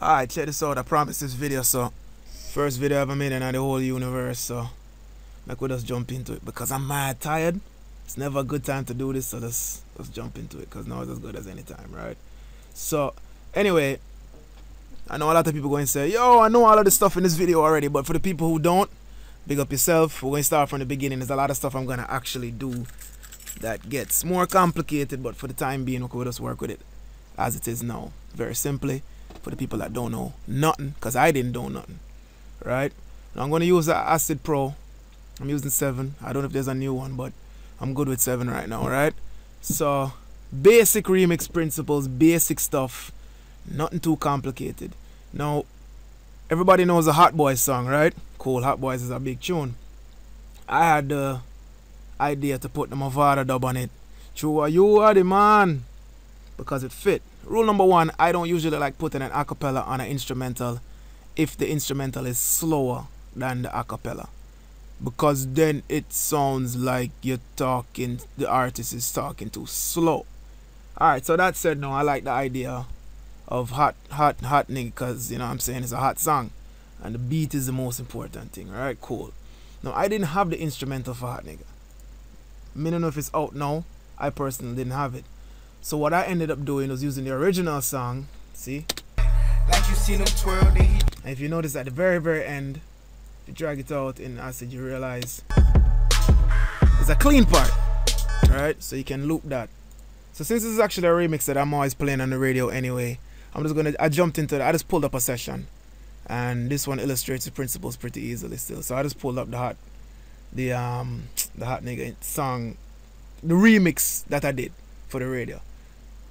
Alright, check this out. I promised this video, so first video I ever made in the whole universe, so like we just jump into it because I'm mad tired. It's never a good time to do this, so let's jump into it because now it's as good as any time, right? So anyway, I know a lot of people going to say, yo, I know all of this stuff in this video already, but for the people who don't, big up yourself. We're going to start from the beginning. There's a lot of stuff I'm going to actually do that gets more complicated, but for the time being, we'll just work with it as it is now. Very simply, for the people that don't know nothing, because I didn't know nothing, right? Now I'm going to use the Acid Pro. I'm using 7. I don't know if there's a new one, but I'm good with 7 right now, right? So, basic remix principles, basic stuff, nothing too complicated. Now, everybody knows the Hot Boys song, right? Cool, Hot Boys is a big tune. I had the idea to put the Mavado dub on it. True, you are the man, because it fit. Rule number 1, I don't usually like putting an acapella on an instrumental if the instrumental is slower than the acapella, because then it sounds like you're talking, the artist is talking too slow. Alright, so that said, no, I like the idea of hot nigga, because, you know what I'm saying, it's a hot song and the beat is the most important thing. Alright, cool. Now, I didn't have the instrumental for Hot Nigga. I don't know if it's out now. I personally didn't have it. So what I ended up doing was using the original song. See? Like you seen them twirl, and if you notice at the very end, if you drag it out in Acid, you realize it's a clean part, right? So you can loop that. So since this is actually a remix that I'm always playing on the radio anyway, I jumped into it. I just pulled up a session, and this one illustrates the principles pretty easily still. So I just pulled up the Hot Nigga song, the remix that I did for the radio.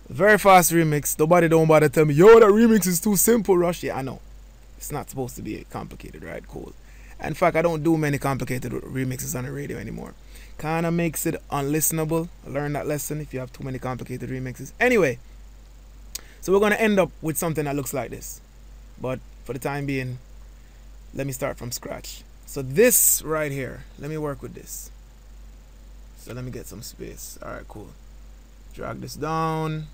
Very fast remix. Nobody don't bother tell me, yo, that remix is too simple, Rush. Yeah, I know. It's not supposed to be complicated, right? Cool. In fact, I don't do many complicated remixes on the radio anymore. Kinda makes it unlistenable. I learned that lesson if you have too many complicated remixes. Anyway, so we're gonna end up with something that looks like this. But for the time being, let me start from scratch. So this right here, let me work with this. So let me get some space. Alright, cool. Drag this down.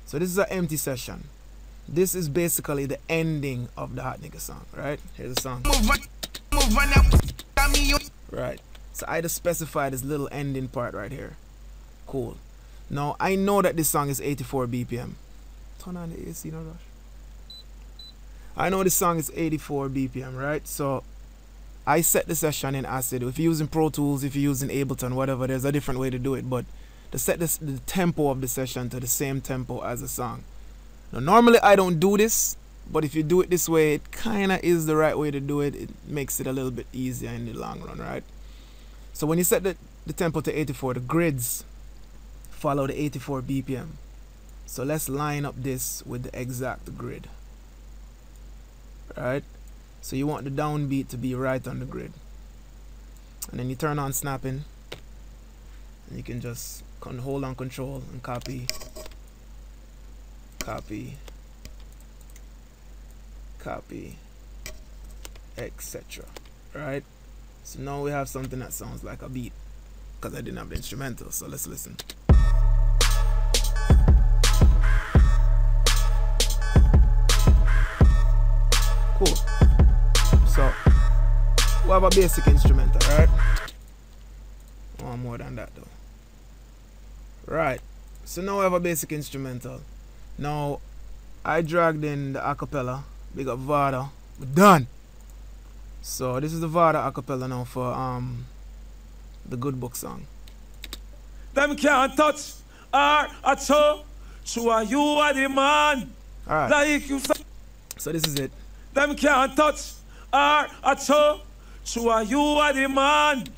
So this is an empty session. This is basically the ending of the Hot Nigga song, right? Here's the song. Right. So I just specified this little ending part right here. Cool. Now I know that this song is 84 BPM. Turn on the AC, no rush. I know this song is 84 BPM, right? So I set the session in Acid. If you're using Pro Tools, if you're using Ableton, whatever, there's a different way to do it. But to set the tempo of the session to the same tempo as the song. Now, normally I don't do this, but if you do it this way, it kind of is the right way to do it. It makes it a little bit easier in the long run, right? So when you set the tempo to 84, the grids follow the 84 BPM. So let's line up this with the exact grid. Right? So you want the downbeat to be right on the grid. And then you turn on snapping. And you can just hold on control and copy, etc. Right? So now we have something that sounds like a beat, because I didn't have the instrumental. So let's listen. Cool. So we have a basic instrumental, right? Oh, more than that though. Right. So now we have a basic instrumental. Now I dragged in the acapella. Big up Vado. We're done. So this is the Vado acapella now for the Good Book song. Them can't touch or at all. So you are the man. Alright. Like you say. So this is it. Them can't touch or at all. So you are the man.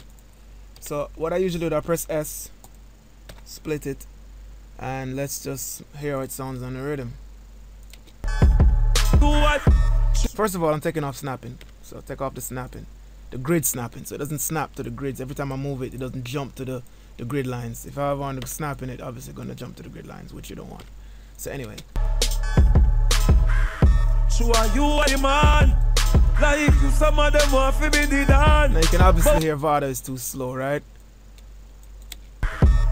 So what I usually do, I press S, split it, and let's just hear how it sounds on the rhythm. First of all, I'm taking off snapping. So take off the snapping, the grid snapping, so it doesn't snap to the grids. Every time I move it, it doesn't jump to the grid lines. If I ever want to snap in it, obviously gonna jump to the grid lines, which you don't want. So anyway. So you are the man. Like you, some of them want to be the dan. Now you can obviously hear Vado is too slow, right?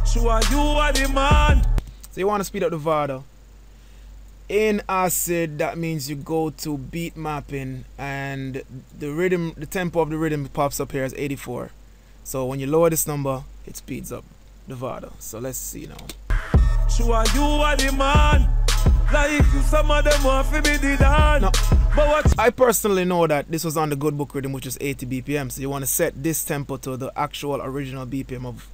So you are the man. So you want to speed up the Vado. In Acid, that means you go to beat mapping and the tempo of the rhythm pops up here as 84. So when you lower this number, it speeds up the Vado. So let's see now. Sure, you are the man. Like you, some of them want to be the dan. No. But what? I personally know that this was on the Good Book rhythm, which is 80 BPM. So you want to set this tempo to the actual original BPM of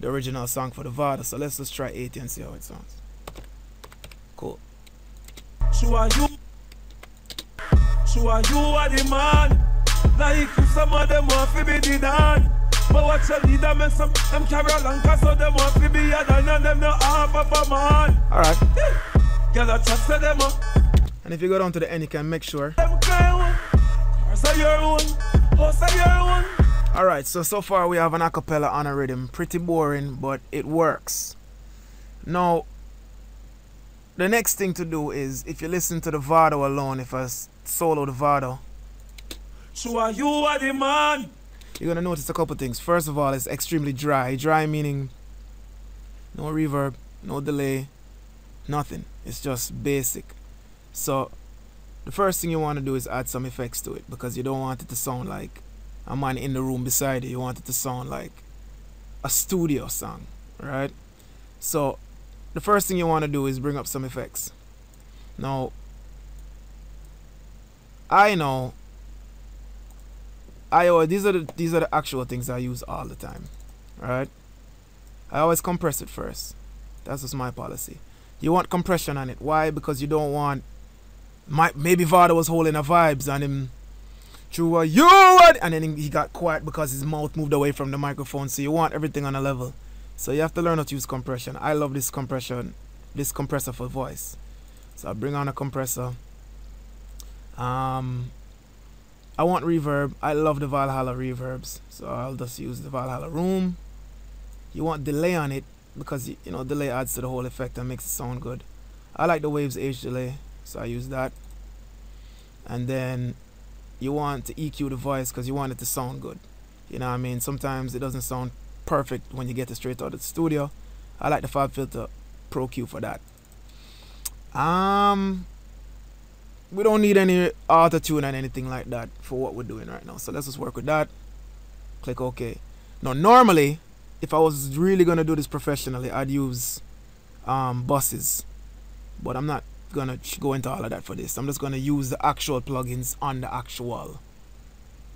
the original song for the Vado. So let's just try 80 and see how it sounds. Cool. Sure, you are the man. Like you, some of them want to be the dan. But what you need them some them carry along, cause so them want to be a dan and them not half of a man. Alright. Girl, I trust them up. And if you go down to the end, you can make sure. Alright, so far we have an acapella on a rhythm. Pretty boring, but it works. Now, the next thing to do is, if you listen to the Vado alone, if I solo the Vado, Sure, you are the man. you're going to notice a couple things. First of all, it's extremely dry. Dry meaning no reverb, no delay, nothing. It's just basic. So the first thing you want to do is add some effects to it, because you don't want it to sound like a man in the room beside you. You want it to sound like a studio song, right? So the first thing you want to do is bring up some effects. Now, I know these are the actual things I use all the time, right? I always compress it first. That's just my policy. You want compression on it. Why? Because you don't want maybe Vado was holding a vibes and him through a you and then he got quiet because his mouth moved away from the microphone. So you want everything on a level. So you have to learn how to use compression. I love this compressor for voice. So I bring on a compressor. I want reverb. I love the Valhalla reverbs, so I'll just use the Valhalla Room. You want delay on it because you know delay adds to the whole effect and makes it sound good. I like the Waves H delay, so I use that. And then you want to EQ the voice because you want it to sound good. You know what I mean? Sometimes it doesn't sound perfect when you get it straight out of the studio. I like the FabFilter Pro Q for that. We don't need any auto-tune and anything like that for what we're doing right now. So let's just work with that. Click OK. Now normally, if I was really going to do this professionally, I'd use buses. But I'm not going to go into all of that for this. I'm just going to use the actual plugins on the actual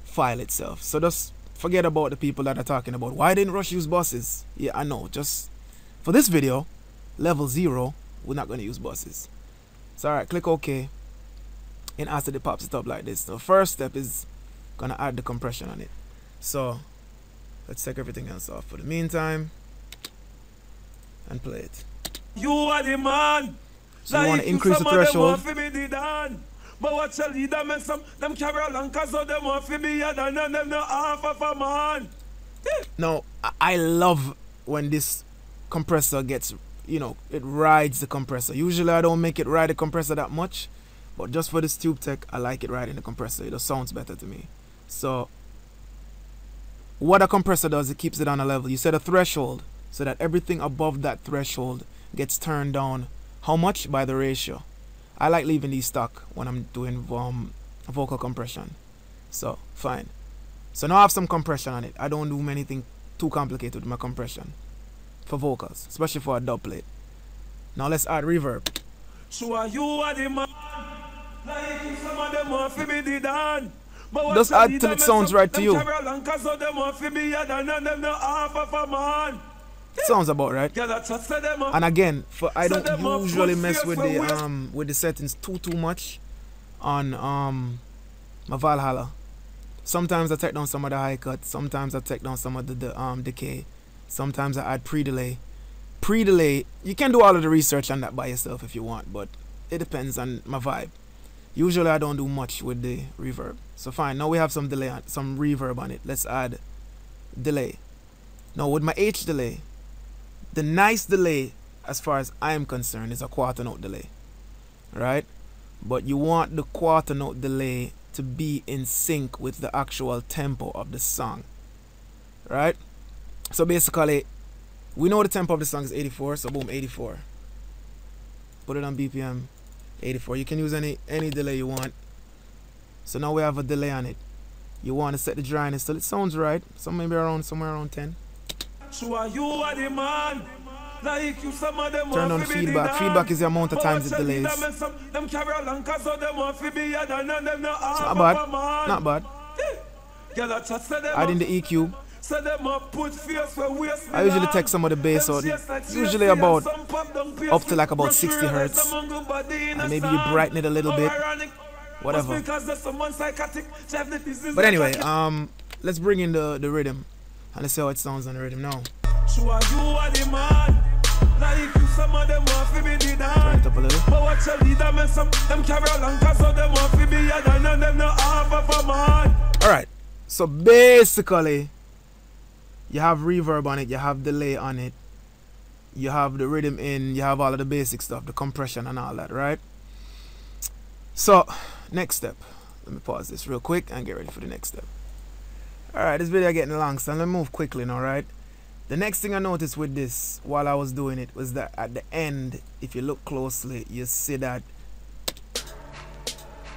file itself. So just forget about the people that are talking about, why didn't Rush use buses? Yeah, I know. Just for this video, level 0, we're not going to use buses. So alright, click OK. In Acid it pops it up like this. The first step is gonna add the compression on it. So let's take everything else off for the meantime and play it. You are the man. So you want to increase the threshold. But what you lead them some them carry along cause so them want to be a dan and them not half of a man. Now I love when this compressor gets, you know, it rides the compressor. Usually I don't make it ride the compressor that much. But just for this Tube Tech, I like it right in the compressor. It just sounds better to me. So what a compressor does, it keeps it on a level. You set a threshold so that everything above that threshold gets turned down. How much? By the ratio. I like leaving these stock when I'm doing vocal compression. So fine. So now I have some compression on it. I don't do anything too complicated with my compression for vocals, especially for a dub plate. Now let's add reverb. Sure, you are the man. Just add till it sounds right to you. It sounds about right. And again, I don't usually mess with the settings too much on my Valhalla. Sometimes I take down some of the high cut. Sometimes I take down some of the decay. Sometimes I add pre-delay. Pre-delay, you can do all of the research on that by yourself if you want, but it depends on my vibe. Usually I don't do much with the reverb. So fine, now we have some delay, some reverb on it. Let's add delay. Now with my H delay, the nice delay as far as I'm concerned is a quarter note delay, right? But you want the quarter note delay to be in sync with the actual tempo of the song, right? So basically, we know the tempo of the song is 84, so boom, 84. Put it on BPM. 84. You can use any delay you want. So now we have a delay on it. You want to set the dryness till it sounds right. So maybe somewhere around 10. Turn on feedback. Feedback is the amount of times it delays. It's not bad. Not bad. Adding the EQ. I usually take some of the bass out. Usually about up to like about 60 hertz. And maybe you brighten it a little bit. Whatever. But anyway, let's bring in the rhythm. And let's see how it sounds on the rhythm now. Turn it up a little. Alright, so basically you have reverb on it, you have delay on it, you have the rhythm in, you have all of the basic stuff, the compression and all that, right? So next step, let me pause this real quick and get ready for the next step. Alright, this video getting long, so let me move quickly now, right? The next thing I noticed with this while I was doing it was that at the end, if you look closely, you see that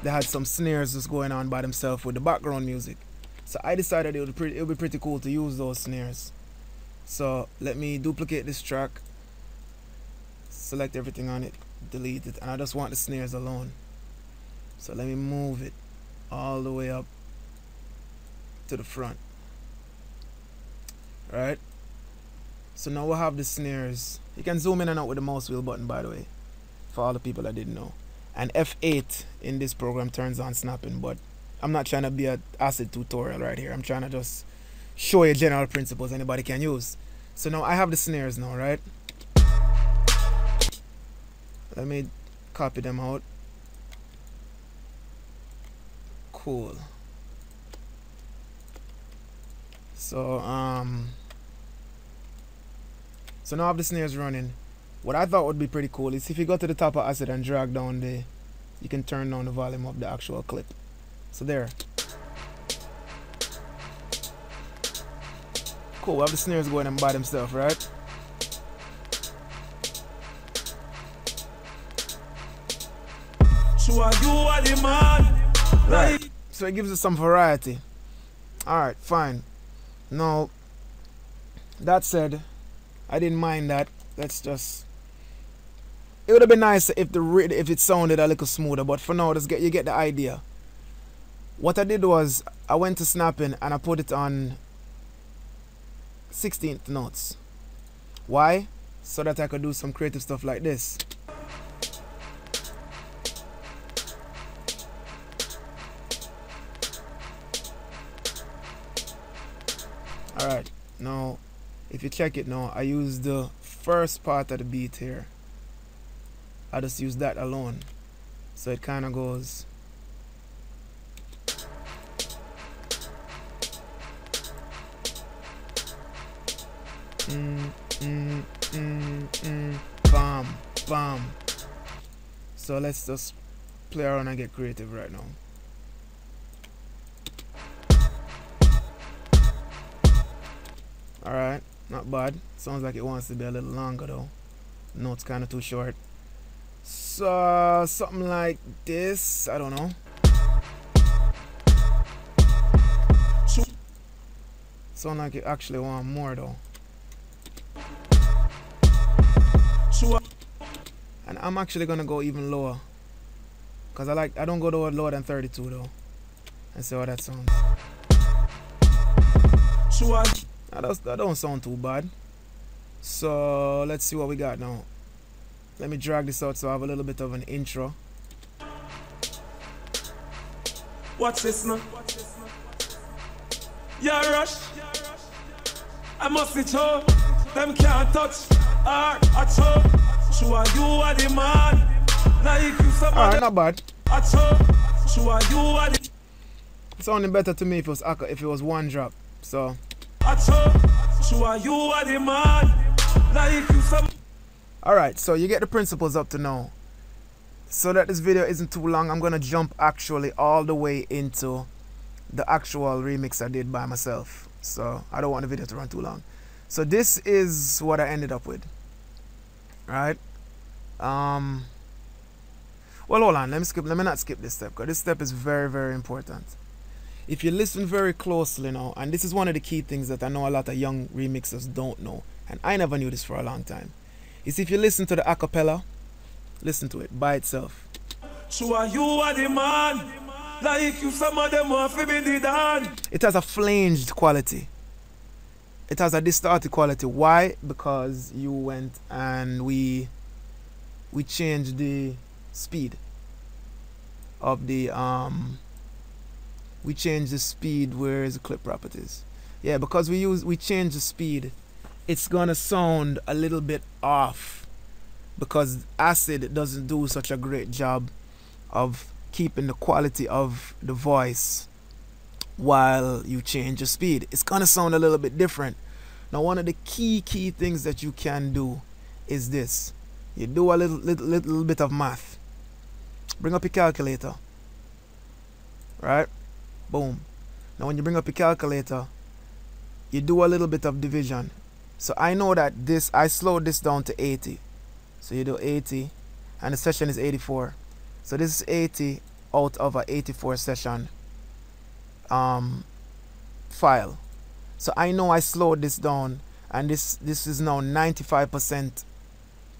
they had some snares just going on by themselves with the background music. So I decided it would be pretty cool to use those snares. So let me duplicate this track, select everything on it, delete it, and I just want the snares alone. So let me move it all the way up to the front. Right? So now we have the snares. You can zoom in and out with the mouse wheel button, by the way, for all the people that didn't know. And F8 in this program turns on snapping, but I'm not trying to be an acid tutorial right here. I'm trying to just show you general principles anybody can use. So now I have the snares now, right? Let me copy them out. Cool. So so now I have the snares running. What I thought would be pretty cool is if you go to the top of Acid and drag down you can turn down the volume of the actual clip. So there. Cool, we have the snares going on by themselves, right? Right. So it gives us some variety. Alright, fine. Now, that said, I didn't mind that. Let's just... It would have been nice if it sounded a little smoother, but for now, you get the idea. What I did was, I went to snapping and I put it on 16th notes. Why? So that I could do some creative stuff like this. Alright, now if you check it now, I use the first part of the beat here. I just use that alone. So it kind of goes. Bam, bam. So let's just play around and get creative right now. Alright, not bad. Sounds like it wants to be a little longer though. Note's kind of too short. So something like this, I don't know. Sound like you actually want more though. And I'm actually gonna go even lower, cause I don't go lower than 32 though. And see how that sounds. That don't sound too bad. So let's see what we got now. Let me drag this out so I have a little bit of an intro. Watch this now. Yeah, rush. I must be sure them can't touch. I show you are the man. Like you alright, not bad. I show you are the. It's sounding better to me if it was one drop. So. You are the man. Like you alright, so you get the principles up to now. So that this video isn't too long, I'm gonna jump actually all the way into the actual remix I did by myself. So I don't want the video to run too long. So this is what I ended up with. Right? Well, Well, hold on. Let me not skip this step, because this step is very, very important. If you listen very closely now, and this is one of the key things that I know a lot of young remixers don't know, and I never knew this for a long time, is if you listen to the acapella, listen to it by itself. Sure, you are the man. Like you, some of them want to be the dan. It has a flanged quality. It has a distorted quality. Why? Because you went and we changed the speed of the we changed the speed. Where is the clip properties? Yeah, because we changed the speed, it's gonna sound a little bit off, because Acid doesn't do such a great job of keeping the quality of the voice while you change the speed. It's gonna sound a little bit different. Now, one of the key things that you can do is this. You do a little bit of math. Bring up your calculator. Right? Boom. Now when you bring up your calculator, you do a little bit of division. So I know that I slowed this down to 80. So you do 80, and the session is 84. So this is 80 out of a 84 session file. So I know I slowed this down, and this is now 95%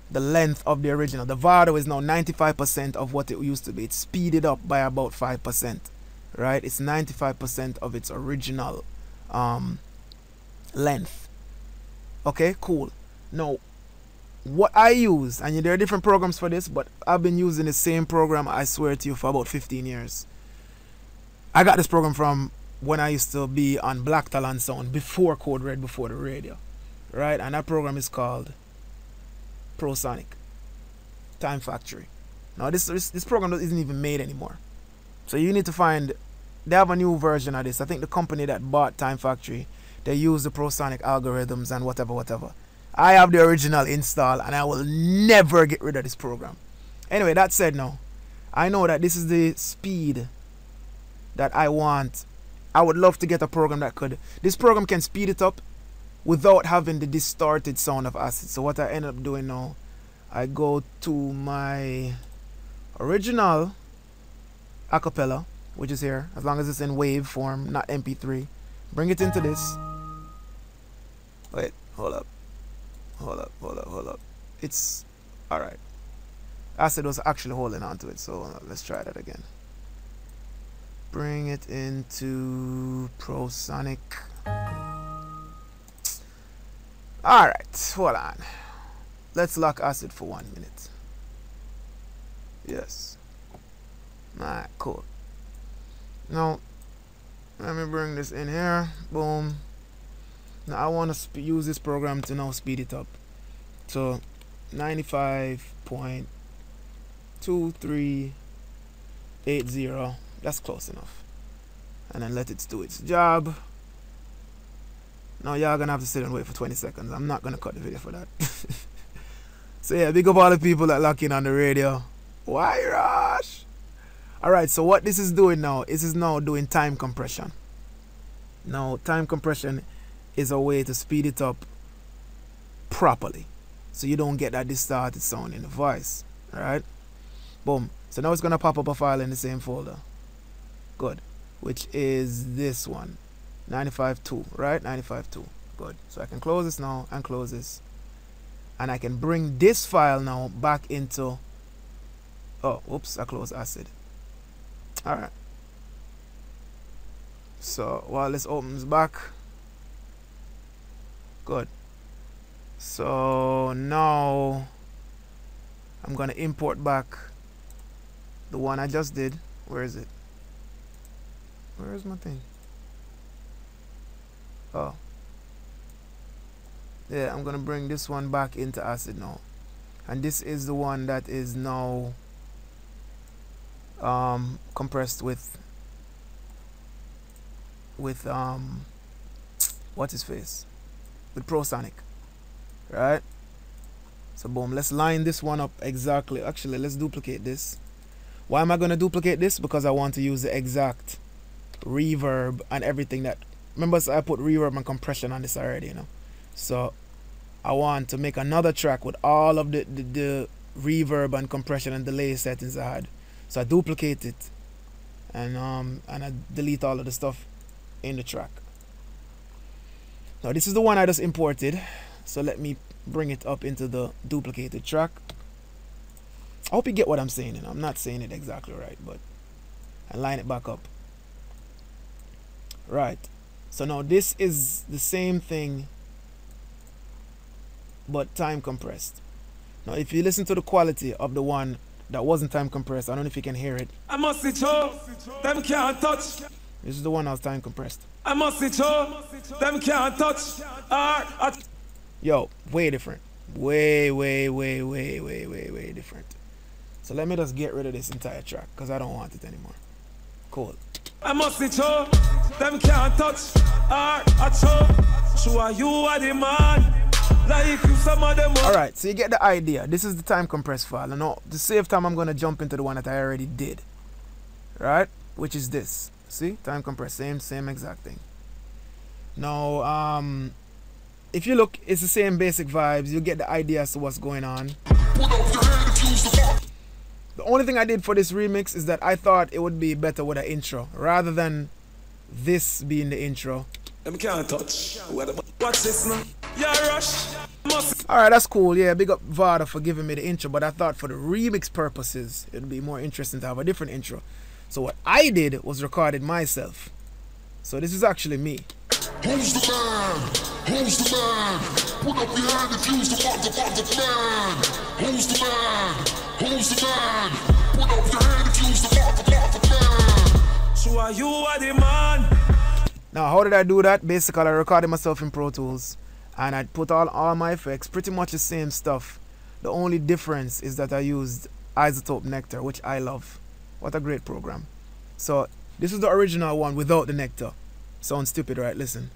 the length of the original. The Vado is now 95% of what it used to be. It's speeded up by about 5%, right? It's 95% of its original length. Okay, cool. Now, what I use, and there are different programs for this, but I've been using the same program, I swear to you, for about 15 years. I got this program from when I used to be on Black Talon Sound, before Code Red, before the radio, right? And that program is called ProSonic Time Factory. Now this program isn't even made anymore, so you need to find. They have a new version of this. I think the company that bought Time Factory, they use the ProSonic algorithms and whatever. I have the original install, and I will never get rid of this program. Anyway, that said, now I know that this is the speed that I want. I would love to get a program that could. This program can speed it up without having the distorted sound of Acid. So what I end up doing now, I go to my original acapella, which is here, as long as it's in wave form, not MP3. Bring it into this. Wait, hold up. It's alright. Acid was actually holding on to it, so let's try that again. Bring it into ProSonic. Alright, hold on. Let's lock Acid for 1 minute. Yes. Alright, cool. Now, let me bring this in here. Boom. Now I want to use this program to now speed it up. So 95.2380. That's close enough. And then let it do its job. Now y'all gonna have to sit and wait for 20 seconds. I'm not gonna cut the video for that. So yeah, big up all the people that lock in on the radio. Why rush? Alright, so what this is doing now, is now doing time compression. Now time compression is a way to speed it up properly, so you don't get that distorted sound in the voice. Alright, boom. So now it's gonna pop up a file in the same folder. Good. Which is this one, 95.2, right? 95.2. Good. So I can close this now and close this, and I can bring this file now back into. Oh, oops! I closed Acid. All right. So while this opens back. Good. So now I'm gonna import back the one I just did. Where is it? Where is my thing? Oh. Yeah, I'm gonna bring this one back into Acid now. And this is the one that is now compressed with what's his face? With ProSonic. Right? So boom, let's line this one up exactly. Actually, let's duplicate this. Why am I gonna duplicate this? Because I want to use the exact reverb and everything that, remember, so I put reverb and compression on this already, you know. So I want to make another track with all of the reverb and compression and delay settings I had. So I duplicate it, and I delete all of the stuff in the track. Now this is the one I just imported, so let me bring it up into the duplicated track. I hope you get what I'm saying, and I'm not saying it exactly right, but I line it back up. Right, so now this is the same thing but time compressed. Now if you listen to the quality of the one that wasn't time compressed, I don't know if you can hear it. I must see show, them can't touch. This is the one that was time compressed. I must see show, them can't touch. Yo, way different. Way different. So let me just get rid of this entire track because I don't want it anymore. Cool. I must see show, them can't touch. Sure you are the man. Like you some of them. Alright, so you get the idea. This is the time compressed file. And now to save time, I'm gonna jump into the one that I already did. Right? Which is this. See? Time compressed. Same exact thing. Now, if you look, it's the same basic vibes. You get the idea as to what's going on. The only thing I did for this remix is that I thought it would be better with an intro rather than this being the intro. Them can't touch. Watch this now. Yeah, rush. Alright, that's cool. Yeah, big up Vada for giving me the intro, but I thought for the remix purposes it would be more interesting to have a different intro. So what I did was recorded myself. So this is actually me. Who's the man? Who's the man? Put up your hand if you's the motherfucking man. Who's the man? Who's the man? Put up your hand if you's the motherfucking man. Sure you are the man. Now how did I do that? Basically I recorded myself in Pro Tools and I put all my effects, pretty much the same stuff. The only difference is that I used iZotope Nectar, which I love. What a great program. So this is the original one without the Nectar. Sounds stupid, right? Listen.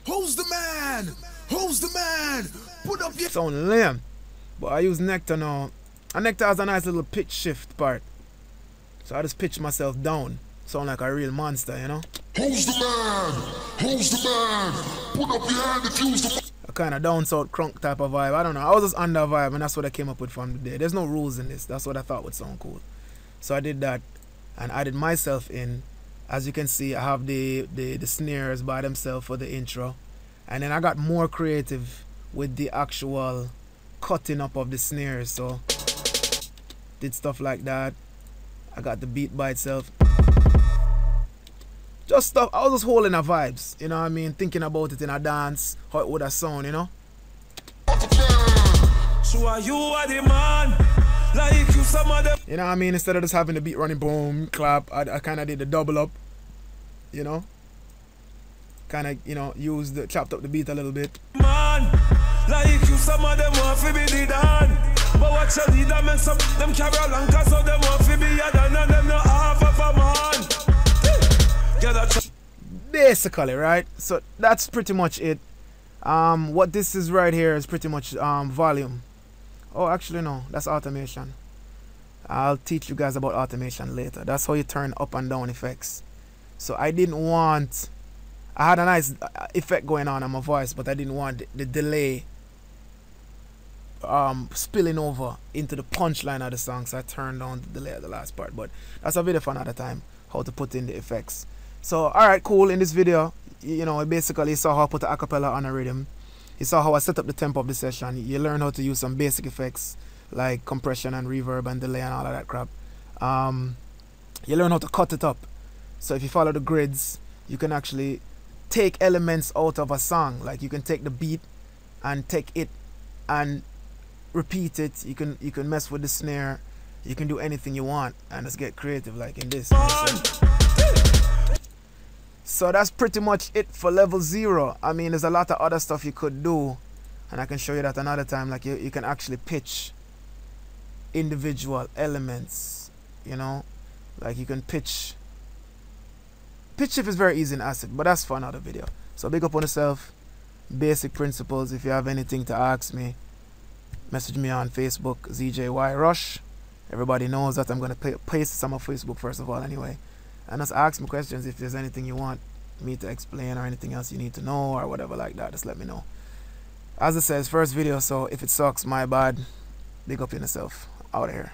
Who's the man? Who's the man? Put up your Sound lame. But I use Nectar now. And Nectar has a nice little pitch shift part. So I just pitch myself down. Sound like a real monster, you know? Who's the man? Who's the man? Put up your hand if you's the A kind of down south crunk type of vibe. I don't know. I was just under a vibe and that's what I came up with from the day. There's no rules in this. That's what I thought would sound cool. So I did that and added myself in. As you can see, I have the snares by themselves for the intro. And then I got more creative with the actual cutting up of the snares. So did stuff like that. I got the beat by itself. Just stuff. I was just holding the vibes, you know what I mean? Thinking about it in a dance, how it would have sound, you know? Sure you are the man. Like you some of them. You know what I mean? Instead of just having the beat running, boom, clap, I kind of did the double up, you know? Kind of, you know, chopped up the beat a little bit. Man, like you some of them want to be the dan. But what you need them and some them carry along cause so them want to be a dan and them not half of a man. Basically, right? So that's pretty much it. What this is right here is pretty much volume. Oh, actually no, that's automation. I'll teach you guys about automation later. That's how you turn up and down effects. So I didn't want, I had a nice effect going on my voice, but I didn't want the delay spilling over into the punchline of the song, so I turned down the delay at the last part. But that's a video for another time, how to put in the effects. So alright, cool. In this video, you know, basically you saw how I put the acapella on a rhythm. You saw how I set up the tempo of the session. You learn how to use some basic effects like compression and reverb and delay and all of that crap. You learn how to cut it up. So if you follow the grids, you can actually take elements out of a song. Like you can take the beat and take it and repeat it. You can mess with the snare. You can do anything you want and just get creative like in this. So that's pretty much it for level 0. I mean, there's a lot of other stuff you could do, and I can show you that another time. Like you can actually pitch individual elements, you know, like you can pitch shift is very easy in Acid, but that's for another video. So big up on yourself. Basic principles. If you have anything to ask me, message me on Facebook, ZJY Rush. Everybody knows that I'm gonna paste some on Facebook first of all anyway. And just ask me questions if there's anything you want me to explain or anything else you need to know or whatever like that. Just let me know. As I said, first video, so if it sucks, my bad. Big up on yourself. Out of here.